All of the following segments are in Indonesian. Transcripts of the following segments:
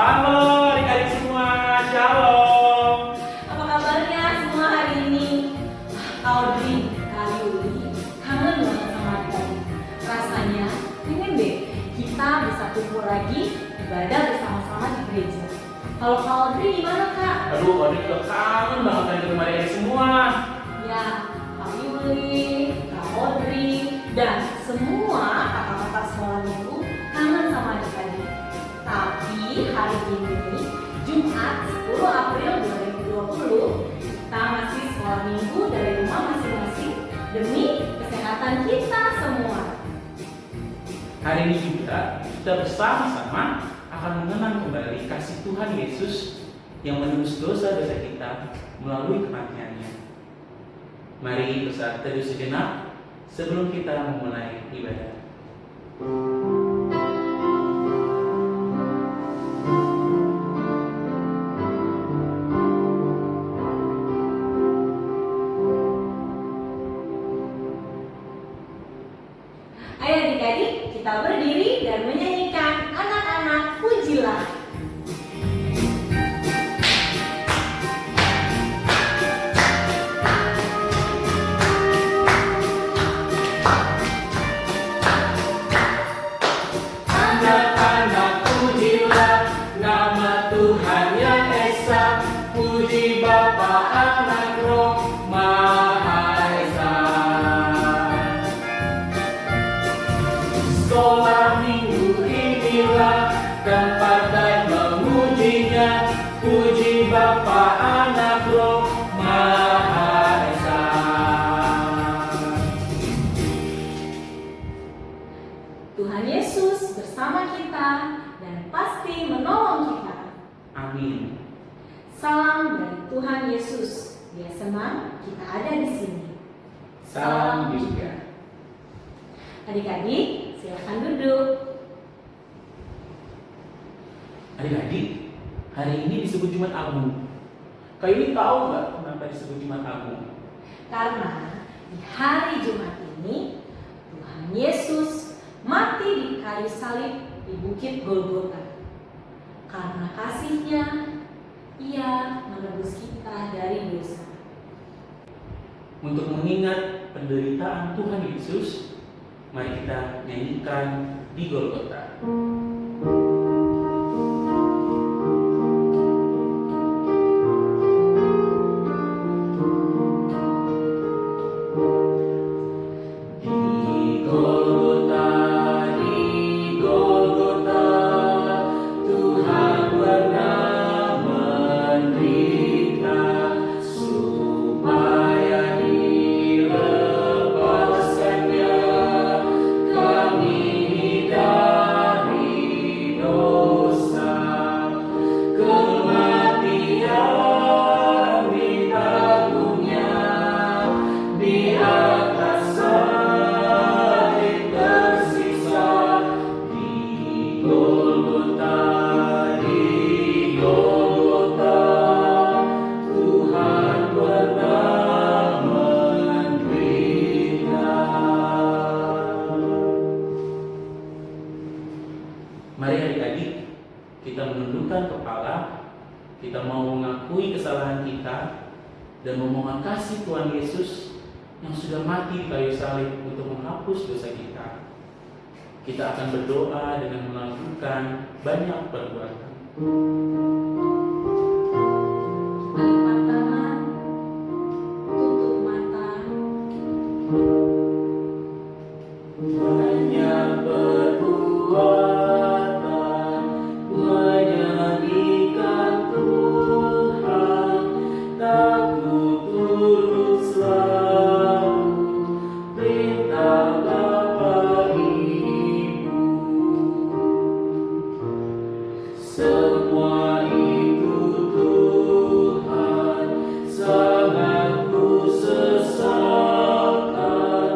Halo adik-adik semua, shalom. Apa kabarnya semua hari ini? Audrey, Kak Yuli, kangen banget sama adik-adik. Rasanya pengen deh kita bisa kumpul lagi ibadah bersama-sama di gereja. Kalau Kak Audrey gimana Kak? Aduh, Audrey juga kangen banget dari ketemu adik-adik semua. Ya, Kak Yuli, Kak Audrey, dan semua kakak-kakak sekolah minggu kangen sama adik-adik. Tapi hari ini, Jumat 10 April 2020, kita masih sekolah minggu dari rumah masing-masing demi kesehatan kita semua. Hari ini juga kita bersama-sama akan mengenang kembali kasih Tuhan Yesus yang menebus dosa-dosa kita melalui kematiannya. Mari bersaat teduh sejenak sebelum kita memulai ibadah. Ayo adik-adik, kita berdiri dan menyanyikan anak-anak pujilah. Anak-anak pujilah nama Tuhan yang esa, puji Bapa, Anak, Roh Maha Esa. Sekolah minggu inilah tempat dan memujinya, puji Bapa, Anak, Roh Maha Esa. Tuhan Yesus bersama kita dan pasti menolong kita. Amin. Salam dari Tuhan Yesus. Dia senang kita ada di sini. Salam juga. Adik-adik, silakan duduk. Adik-adik, hari ini disebut Jumat Agung. Kak ini tahu nggak kenapa disebut Jumat Agung? Karena di hari Jumat ini Tuhan Yesus mati di kayu salib di Bukit Golgota. Karena kasih-Nya, Ia menebus kita dari dosa. Untuk mengingat penderitaan Tuhan Yesus, mari kita nyanyikan di Golgota. Di Golgota, Tuhan pernah menderita supaya dilepaskannya kami dari dosa. Kematian ditanggungnya di atas salib tersisa di Golgota, Tuhan pernah menderita. Mari adik-adik, kita menundukkan kepala, kita mau mengakui kesalahan kita dan memohon kasih Tuhan Yesus yang sudah mati di kayu salib untuk menghapus dosa kita. Kita akan berdoa dengan melakukan banyak perbuatan. Lipat tangan, tutup mata. Banyak perbuatan menyanyikan Tuhan, tak turut selalu perintah Bapa Ibu. Semua itu Tuhan sangat ku sesalkan,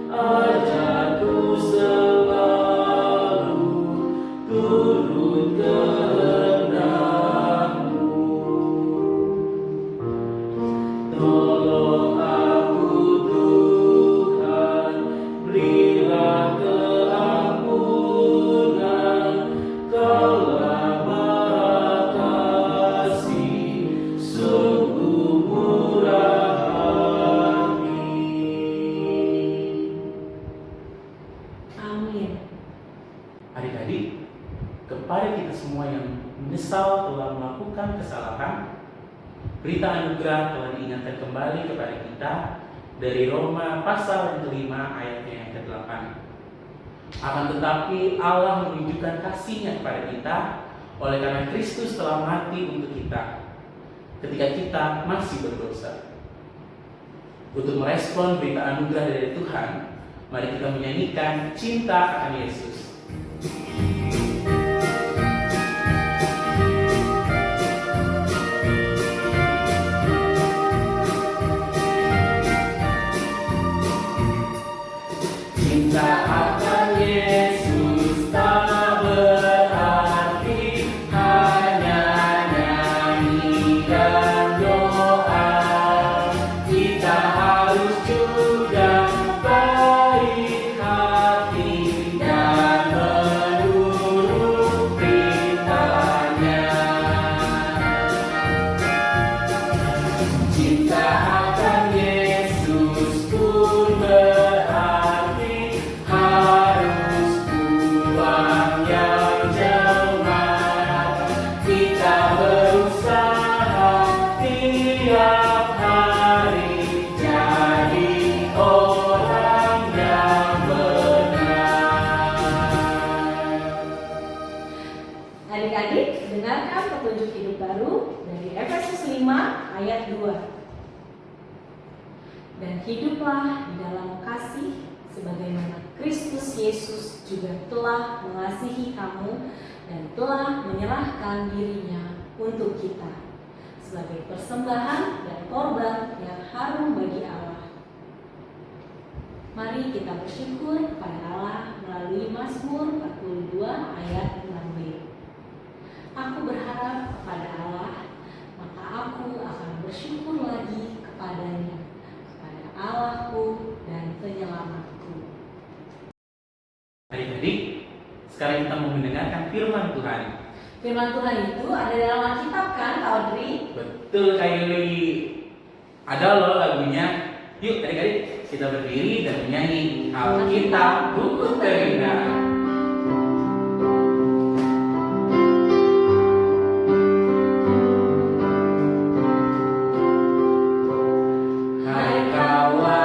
ajarku selalu turut kehendak-Mu. Tolong anugerah telah diingatkan kembali kepada kita dari Roma pasal yang kelima ayatnya yang ke-8. Akan tetapi Allah menunjukkan kasih-Nya kepada kita oleh karena Kristus telah mati untuk kita ketika kita masih berdosa. Untuk merespon berita anugerah dari Tuhan, mari kita menyanyikan cinta akan Yesus. Cinta akan Yesus tak berarti hanya nyanyi dan doa. Kita harus juga baik hati dan menurut perintahnya. Cinta akan Yesus pun berarti harus buang yang jelek. Kita berusaha tiap hari jadi orang yang benar. Adik-adik, dengarkan petunjuk hidup baru dari Efesus 5 ayat 2. Dan hiduplah di dalam kasih sebagaimana Kristus Yesus juga telah mengasihi kamu dan telah menyerahkan dirinya untuk kita sebagai persembahan dan korban yang harum bagi Allah. Mari kita bersyukur kepada Allah melalui Mazmur 42 ayat 6b. Aku berharap kepada Allah, maka aku akan bersyukur lagi kepadanya, kepada Allahku dan penyelamatku. Adik-adik, sekarang kita mau mendengarkan firman Tuhan. Firman Tuhan itu ada dalam Alkitab kan, Kak Audrey? Betul, Kak Yuli. Ada loh lagunya. Yuk adik-adik, kita berdiri dan menyanyi Alkitab buku terindah. Hai kawan,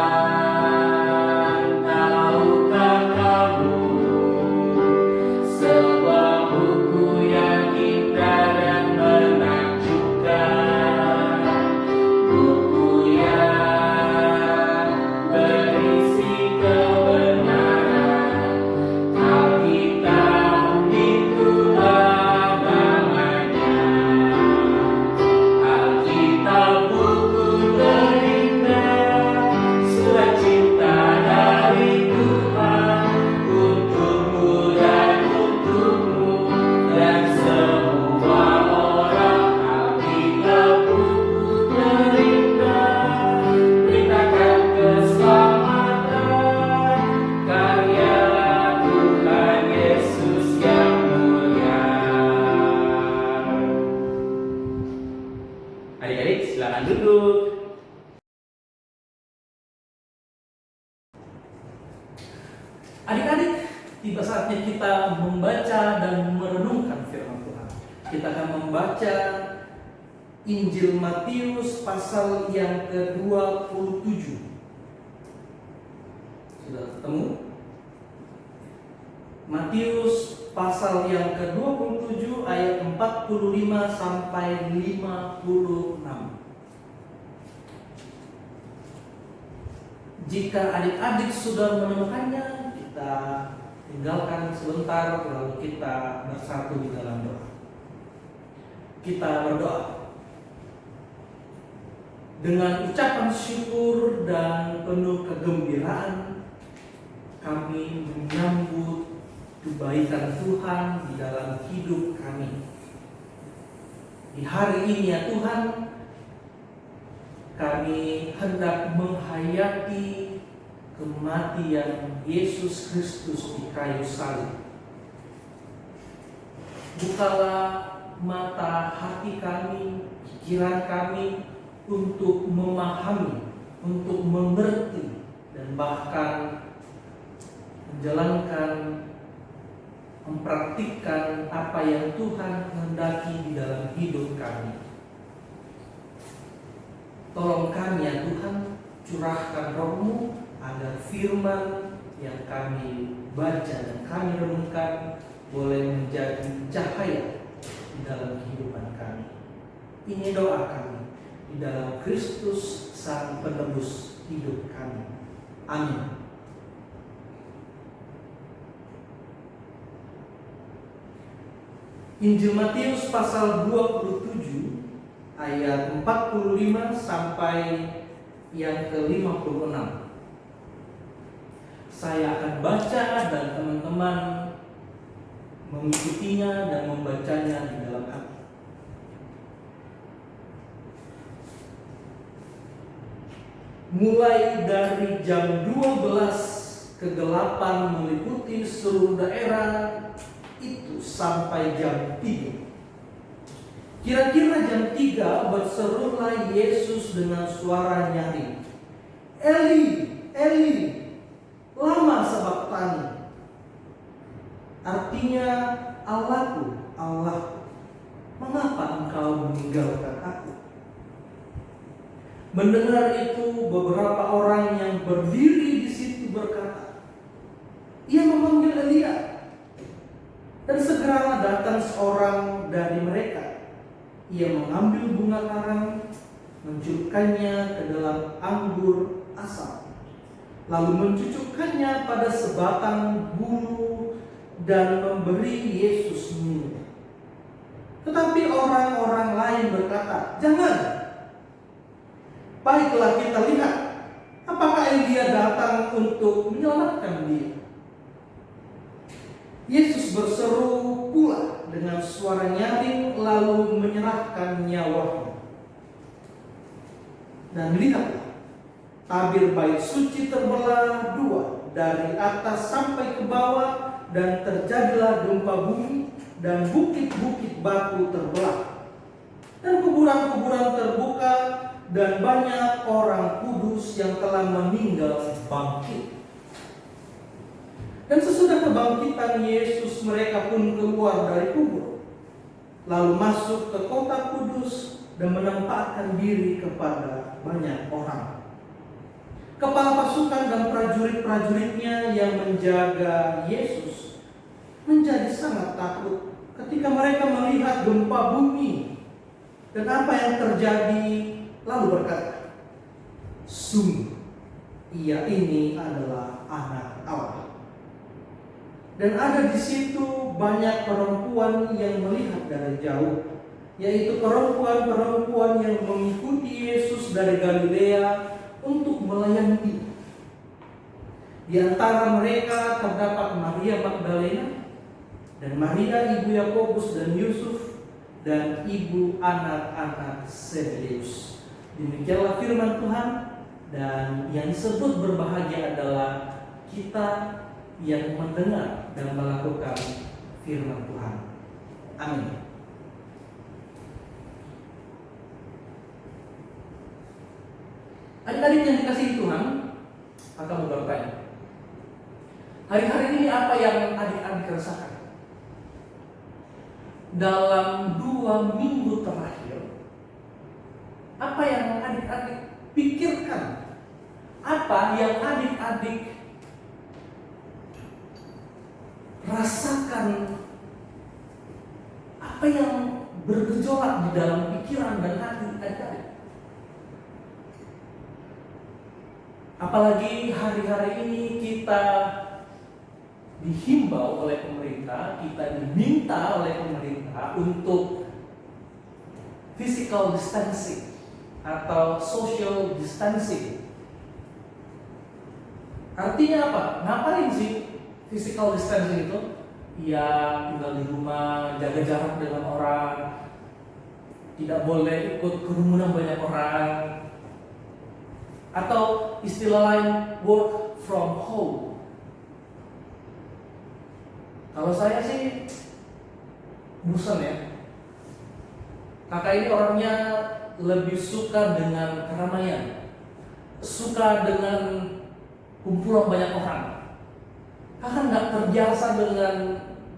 tahukah kamu sebuah buku yang indah dan menakjubkan, buku yang berisi kebenaran. Alkitab itulah namanya. Alkitab buku terindah, surat cinta dari Tuhan untukmu dan untukmu dan semua orang. Alkitab buku terindah, beritakan keselamatan, karya Tuhan Yesus yang mulia. Adik-adik, silakan duduk. Adik-adik, tiba saatnya kita membaca dan merenungkan firman Tuhan. Kita akan membaca Injil Matius pasal yang ke-27. Sudah ketemu? Matius pasal yang ke-27 ayat 45 sampai 56. Jika adik-adik sudah menemukannya, kita tinggalkan sebentar lalu kita bersatu di dalam doa. Kita berdoa. Dengan ucapan syukur dan penuh kegembiraan, kami menyambut kebaikan Tuhan di dalam hidup kami. Di hari ini ya Tuhan, kami hendak menghayati kematian Yesus Kristus di kayu salib. Bukalah mata hati kami, pikiran kami untuk memahami, untuk mengerti, dan bahkan menjalankan, mempraktikkan apa yang Tuhan kehendaki di dalam hidup kami. Tolong kami ya Tuhan, curahkan roh-Mu agar firman yang kami baca dan kami renungkan boleh menjadi cahaya di dalam kehidupan kami. Ini doa kami di dalam Kristus Sang Penebus hidup kami. Amin. Injil Matius pasal 27 ayat 45 sampai yang ke-56. Saya akan baca dan teman-teman mengikutinya dan membacanya di dalam hati. Mulai dari jam 12 kegelapan meliputi seluruh daerah itu sampai jam 3. Kira-kira jam 3 berserulah Yesus dengan suara nyaring, Eli, Eli, lama sabachthani. Artinya, Allahku, Allahku, mengapa engkau meninggalkan aku? Mendengar itu, beberapa orang yang berdiri di situ berkata, ia memanggil Elia. Dan segeralah datang seorang dari mereka. Ia mengambil bunga karang, mencelupkannya ke dalam anggur asam, lalu mencucukkannya pada sebatang bulu dan memberi Yesus minum. Tetapi orang-orang lain berkata, jangan. Baiklah kita lihat, apakah Elia datang untuk menyelamatkan dia. Yesus berseru pula dengan suara nyaring lalu menyerahkan nyawanya. Dan lihatlah, tabir bait suci terbelah dua dari atas sampai ke bawah, dan terjadilah gempa bumi, dan bukit-bukit batu terbelah, dan kuburan-kuburan terbuka, dan banyak orang kudus yang telah meninggal bangkit. Dan sesudah kebangkitan Yesus, mereka pun keluar dari kubur, lalu masuk ke kota kudus dan menempatkan diri kepada banyak orang. Kepala pasukan dan prajurit-prajuritnya yang menjaga Yesus menjadi sangat takut ketika mereka melihat gempa bumi dan apa yang terjadi, lalu berkata, sungguh ia ini adalah Anak Allah. Dan ada di situ banyak perempuan yang melihat dari jauh, yaitu perempuan-perempuan yang mengikuti Yesus dari Galilea untuk melayani dia. Di antara mereka terdapat Maria Magdalena dan Maria ibu Yakobus dan Yusuf dan ibu anak-anak Zebedeus. Demikianlah firman Tuhan, dan yang disebut berbahagia adalah kita yang mendengar dan melakukan firman Tuhan. Amin. Adik-adik yang dikasihi Tuhan, akan bertanya, hari-hari ini apa yang adik-adik rasakan? Dalam 2 minggu terakhir, apa yang adik-adik pikirkan? Apa yang adik-adik rasakan? Apa yang bergejolak di dalam pikiran dan hati adik-adik? Apalagi hari-hari ini kita dihimbau oleh pemerintah, kita diminta oleh pemerintah untuk physical distancing atau social distancing. Artinya apa? Ngapain sih physical distancing itu? Ya tinggal di rumah, jaga jarak dengan orang, tidak boleh ikut kerumunan banyak orang, atau istilah lain work from home. Kalau saya sih bosan ya. Kakak ini orangnya lebih suka dengan keramaian, suka dengan kumpulan banyak orang. Kakak nggak terbiasa dengan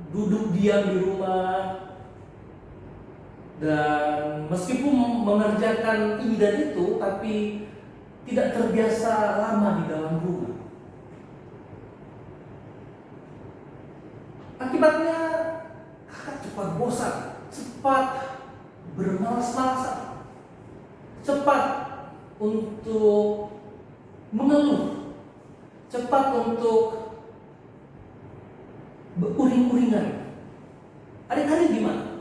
duduk diam di rumah. Dan meskipun mengerjakan ini dan itu, tapi tidak terbiasa lama di dalam rumah. Akibatnya kakak cepat bosan, cepat bermalas-malasan, cepat untuk mengeluh, cepat untuk beruring-uringan. Adik-adik gimana?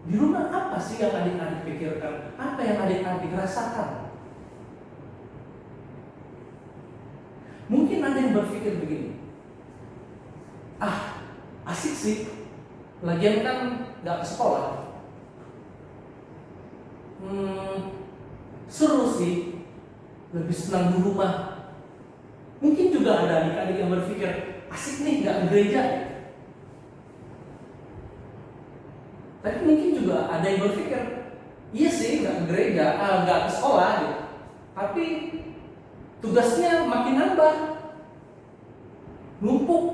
Di rumah apa sih yang adik-adik pikirkan? Apa yang adik-adik rasakan? Mungkin ada yang berpikir begini, asik sih, lagian kan gak ke sekolah. Seru sih, lebih senang di rumah. Mungkin juga ada adik-adik yang berpikir, asik nih gak ke gereja. Tapi mungkin juga ada yang berpikir, iya sih gak ke gereja, gak ke sekolah gitu. Tapi tugasnya makin nambah, numpuk.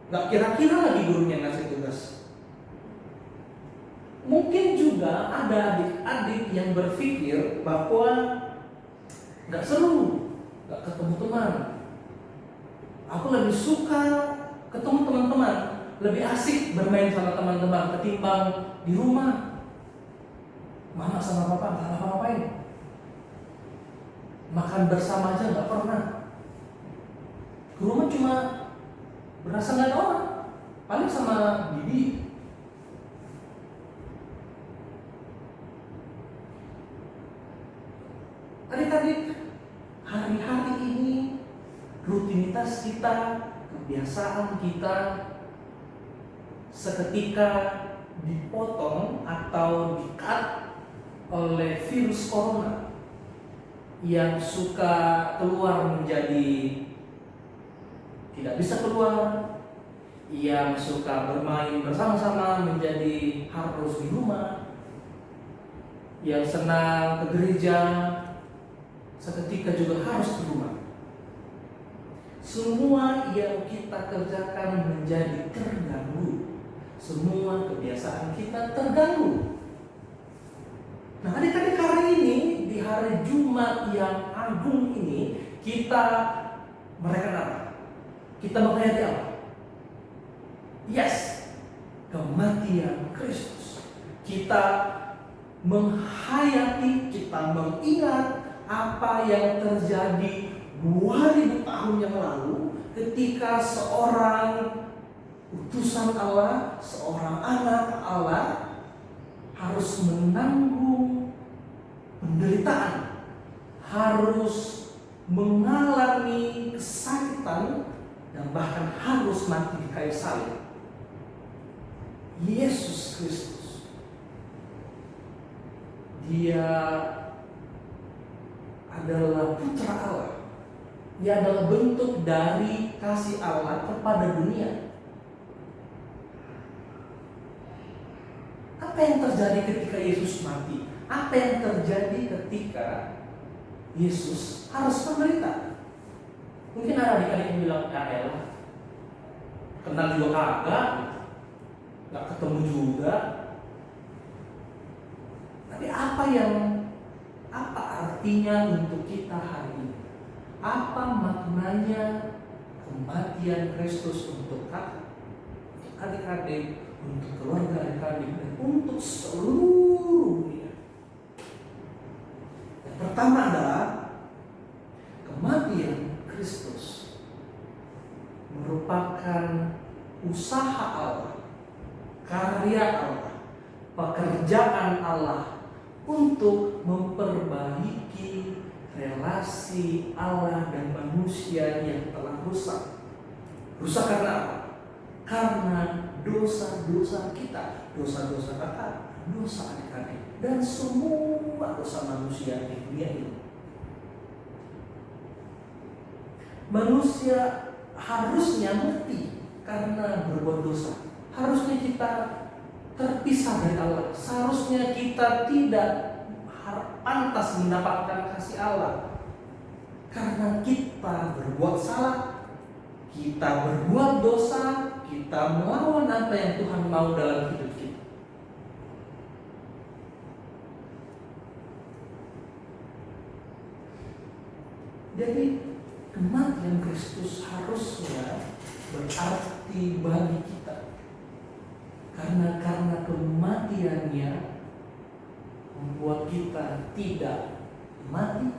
Gak kira-kira lagi gurunya ngasih tugas. Mungkin juga ada adik-adik yang berpikir bahwa gak seru, gak ketemu teman. Aku lebih suka ketemu teman-teman, lebih asik bermain sama teman-teman ketimbang di rumah. Mama sama papa gak apa-apain. Makan bersama aja gak pernah. Ke rumah cuma berasa gak ada orang, paling sama bibi. Adik-adik, hari-hari ini rutinitas kita, kebiasaan kita seketika dipotong atau di-cut oleh virus corona yang suka keluar menjadi tidak bisa keluar, yang suka bermain bersama-sama menjadi harus di rumah, yang senang ke gereja seketika juga harus di rumah. Semua yang kita kerjakan menjadi terganggu. Semua kebiasaan kita terganggu. Nah, adik-adik, hari ini di hari Jumat yang agung ini kita merayakan apa? Kita menghayati apa? Yes, kematian Kristus. Kita menghayati, kita mengingat apa yang terjadi 2000 tahun yang lalu ketika seorang utusan Allah, seorang anak Allah harus menanggung penderitaan, harus mengalami kesakitan, dan bahkan harus mati di kayu salib. Yesus Kristus, Dia adalah putra Allah. Dia adalah bentuk dari kasih Allah kepada dunia. Apa yang terjadi ketika Yesus mati? Apa yang terjadi ketika Yesus harus menderita? Mungkin ada adik-adik yang bilang, ya elah, kenal juga kagak, gak ketemu juga. Tapi apa artinya untuk kita hari ini? Apa maknanya kematian Kristus untuk adik-adik, untuk keluarga adik-adik, dan untuk seluruh dunia? Yang pertama adalah kematian Kristus merupakan usaha Allah, karya Allah, pekerjaan Allah untuk memperbaiki relasi Allah dan manusia yang telah rusak. Rusak karena apa? Karena dosa-dosa kita, dosa-dosa kakak, dosa adik-adik, dan semua dosa manusia di dunia ini. Manusia harusnya mati karena berbuat dosa. Harusnya kita terpisah dari Allah. Seharusnya kita tidak pantas mendapatkan kasih Allah karena kita berbuat salah, kita berbuat dosa, kita melawan apa yang Tuhan mau dalam hidup Jadi kematian Kristus harusnya berarti bagi kita. Karena kematiannya membuat kita tidak mati,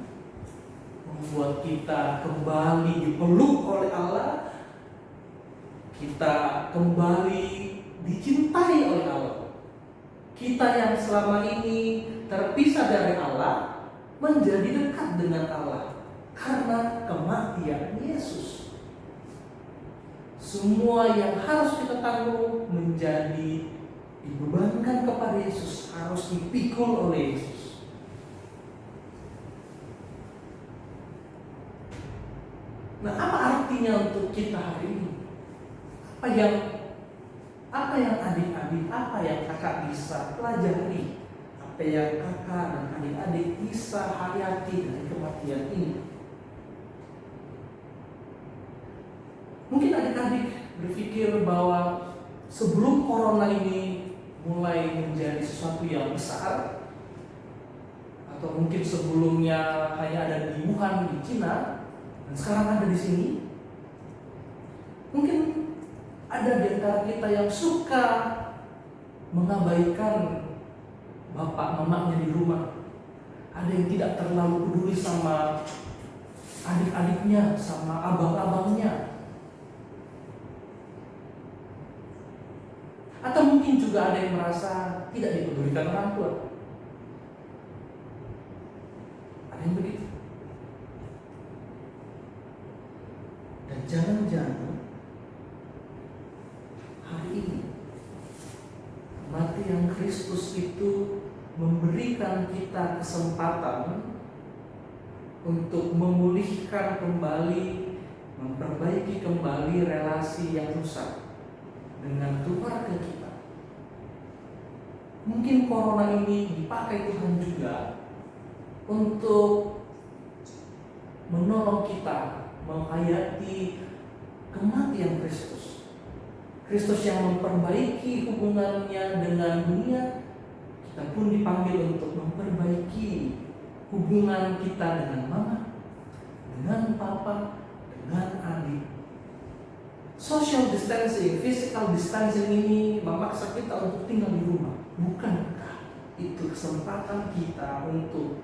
membuat kita kembali dipeluk oleh Allah, kita kembali dicintai oleh Allah. Kita yang selama ini terpisah dari Allah menjadi dekat dengan Allah karena kematian Yesus. Semua yang harus kita tanggung menjadi dibebankan kepada Yesus, harus dipikul oleh Yesus. Nah, apa artinya untuk kita hari ini? Apa yang adik-adik, apa yang kakak bisa pelajari, apa yang kakak dan adik-adik bisa hayati dari kematian ini? Mungkin adik-adik berpikir bahwa sebelum corona ini mulai menjadi sesuatu yang besar, atau mungkin sebelumnya hanya ada di Wuhan di Cina dan sekarang ada di sini, mungkin ada di antara kita yang suka mengabaikan bapak mamanya di rumah. Ada yang tidak terlalu peduli sama adik-adiknya, sama abang-abangnya. Atau mungkin juga ada yang merasa tidak dipedulikan orang tua. Ada yang begitu. Dan jangan-jangan hari ini kematian Kristus itu memberikan kita kesempatan untuk memulihkan kembali, memperbaiki kembali relasi yang rusak dengan keluarga kita. Mungkin corona ini dipakai Tuhan juga untuk menolong kita menghayati kematian Kristus. Kristus yang memperbaiki hubungannya dengan dunia, kita pun dipanggil untuk memperbaiki hubungan kita dengan mama, dengan papa, dengan adik. Social distancing, physical distancing ini memaksa kita untuk tinggal di rumah. Bukankah itu kesempatan kita untuk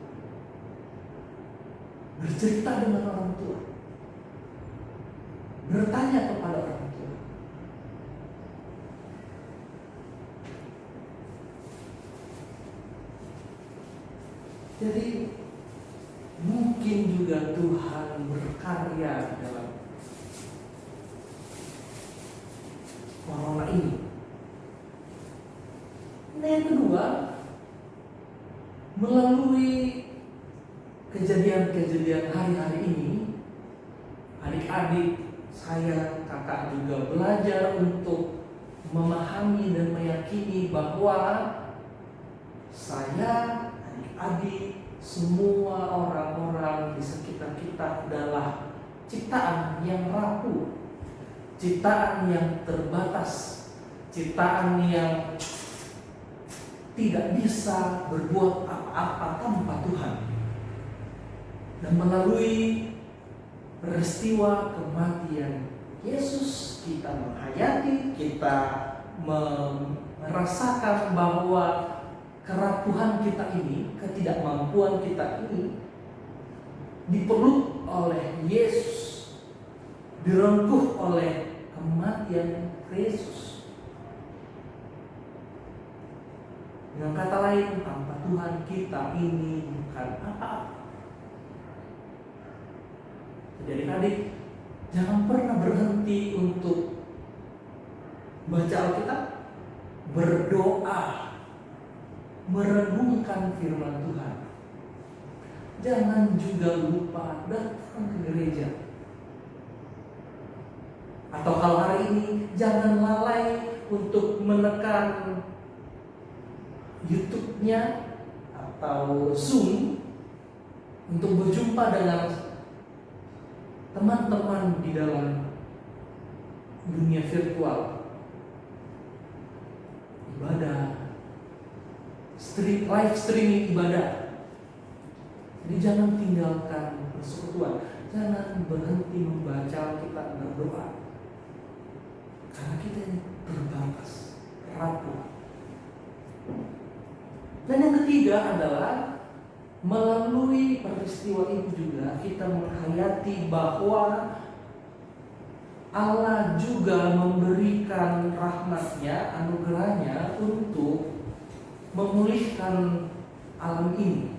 bercerita dengan orang tua, bertanya kepada orang tua? Jadi mungkin juga Tuhan berkarya dalam corona ini. Nah, yang kedua, melalui kejadian-kejadian hari-hari ini, adik-adik, saya, kakak juga belajar untuk memahami dan meyakini bahwa saya, adik-adik, semua orang-orang di sekitar kita adalah ciptaan yang rapuh, ciptaan yang terbatas, ciptaan yang tidak bisa berbuat apa-apa tanpa Tuhan. Dan melalui peristiwa kematian Yesus, kita menghayati, kita merasakan bahwa kerapuhan kita ini, ketidakmampuan kita ini dipeluk oleh Yesus, direngkuh oleh kematian Yesus. Dengan kata lain, tanpa Tuhan kita ini bukan apa-apa. Jadi adik, jangan pernah berhenti untuk baca Alkitab, berdoa, merenungkan firman Tuhan. Jangan juga lupa datang ke gereja. Atau kalau hari ini jangan lalai untuk menekan YouTube-nya atau Zoom untuk berjumpa dengan teman-teman di dalam dunia virtual. Ibadah, live streaming ibadah. Jadi jangan tinggalkan persekutuan, jangan berhenti membaca Alkitab dan berdoa. Karena kita ini terbatas, rapuh. Dan yang ketiga adalah melalui peristiwa itu juga kita menghayati bahwa Allah juga memberikan rahmat-Nya, anugerah-Nya untuk memulihkan alam ini,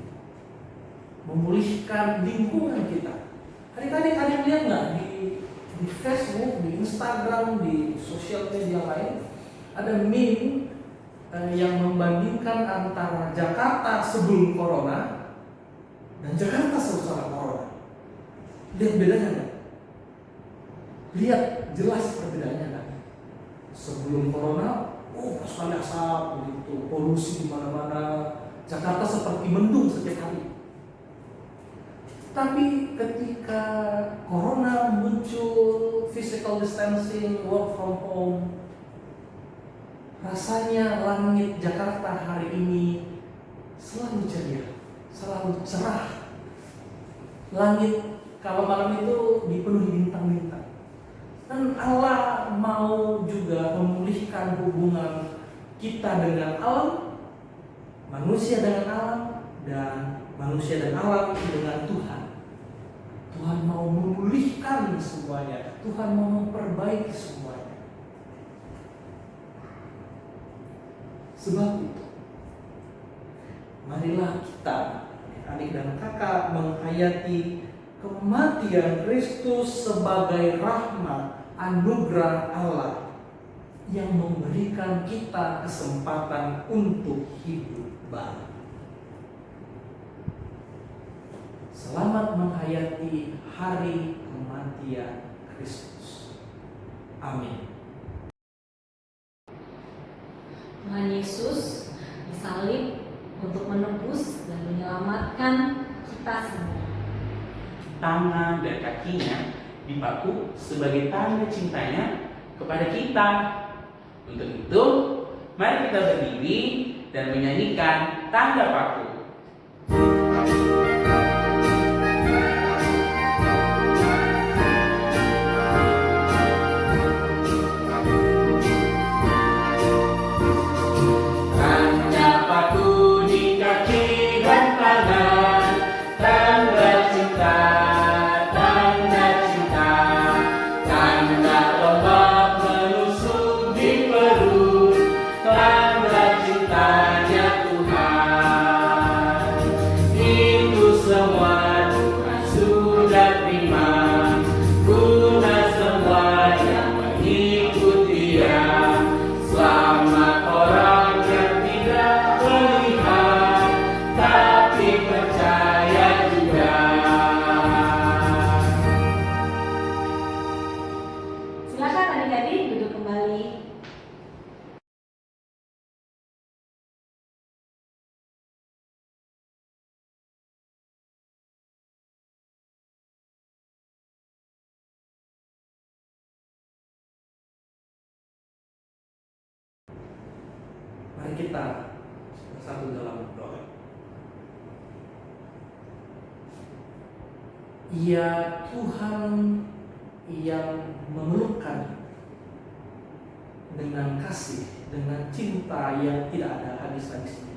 memulihkan lingkungan kita. Hari-hari kalian lihat nggak di Facebook, di Instagram, di sosial media lain ada meme yang membandingkan antara Jakarta sebelum Corona dan Jakarta setelah Corona. Lihat bedanya nggak? Lihat jelas perbedaannya kan. Sebelum Corona, sekali asap gitu, polusi di mana-mana. Jakarta seperti mendung setiap hari. Tapi ketika Corona muncul, physical distancing, work from home, rasanya langit Jakarta hari ini selalu ceria, selalu cerah. Langit kalau malam itu dipenuhi bintang-bintang. Dan Allah mau juga memulihkan hubungan kita dengan alam, manusia dengan alam, dan manusia dan alam dengan Tuhan. Tuhan mau memulihkan semuanya. Tuhan mau memperbaiki semuanya. Sebab itu, marilah kita, adik dan kakak, menghayati kematian Kristus sebagai rahmat anugerah Allah yang memberikan kita kesempatan untuk hidup baru. Selamat menghayati hari kematian Kristus. Amin. Tuhan Yesus disalib untuk menebus dan menyelamatkan kita semua. Tangan dan kakinya dipaku sebagai tanda cintanya kepada kita. Untuk itu, mari kita berdiri dan menyanyikan tanda paku. Mari kita bersatu dalam doa. Ya Tuhan yang memelukkan dengan kasih, dengan cinta yang tidak ada habis-habisnya,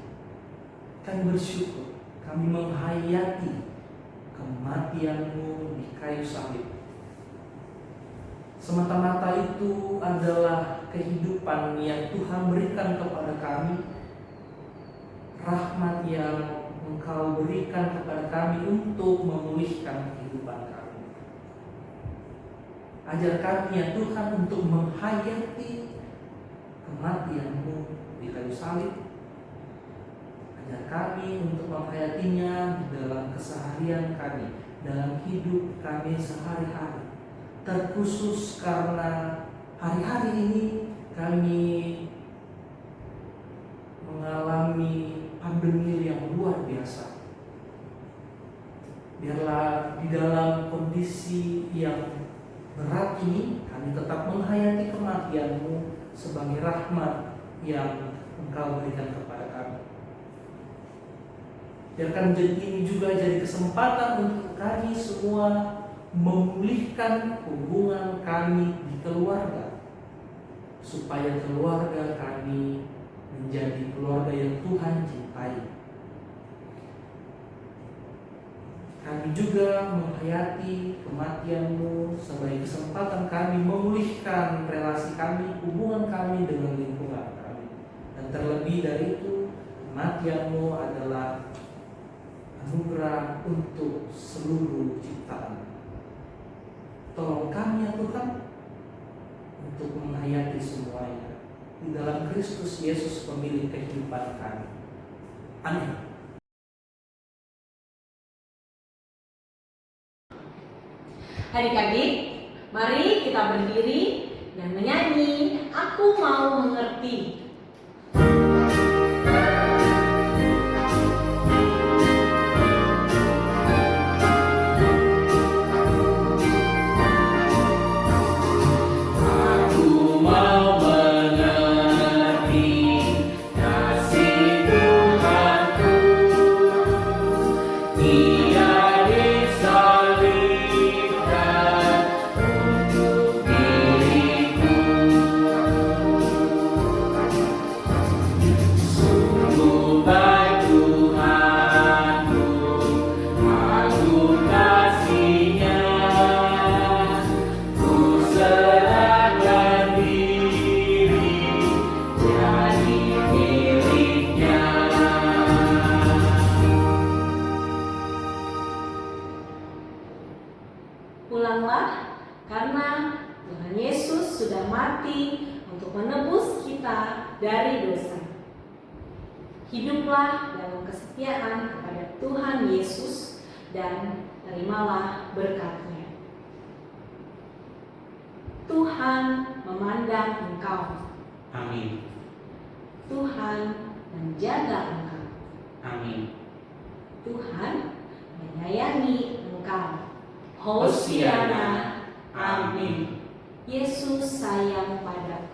kami bersyukur, kami menghayati kematian-Mu di kayu salib. Semata-mata itu adalah kehidupan yang Tuhan berikan kepada kami, rahmat yang Engkau berikan kepada kami untuk memulihkan kehidupan kami. Ajar kami ya Tuhan untuk menghayati kematian-Mu di kayu salib. Ajar kami untuk menghayatinya dalam keseharian kami, dalam hidup kami sehari-hari. Terkhusus karena hari-hari ini kami mengalami pandemi yang luar biasa. Biarlah di dalam kondisi yang berat ini kami tetap menghayati kematian-Mu sebagai rahmat yang Engkau berikan kepada kami. Biarkan ini juga jadi kesempatan untuk kami semua memulihkan hubungan kami di keluarga, supaya keluarga kami menjadi keluarga yang Tuhan cintai. Kami juga menghayati kematian-Mu sebagai kesempatan kami memulihkan relasi kami, hubungan kami dengan lingkungan kami. Dan terlebih dari itu, kematian-Mu adalah anugerah untuk seluruh ciptaan. Tolong kami ya Tuhan untuk menghayati semuanya di dalam Kristus Yesus pemilik kehidupan kami. Amin. Adik-adik, mari kita berdiri dan menyanyi Aku Mau Mengerti. Pulanglah, karena Tuhan Yesus sudah mati untuk menebus kita dari dosa. Hiduplah dalam kesetiaan kepada Tuhan Yesus dan terimalah berkat-Nya. Tuhan memandang engkau. Amin. Tuhan menjaga engkau. Amin. Tuhan menyayangi engkau. Hosiana. Amin. Yesus sayang pada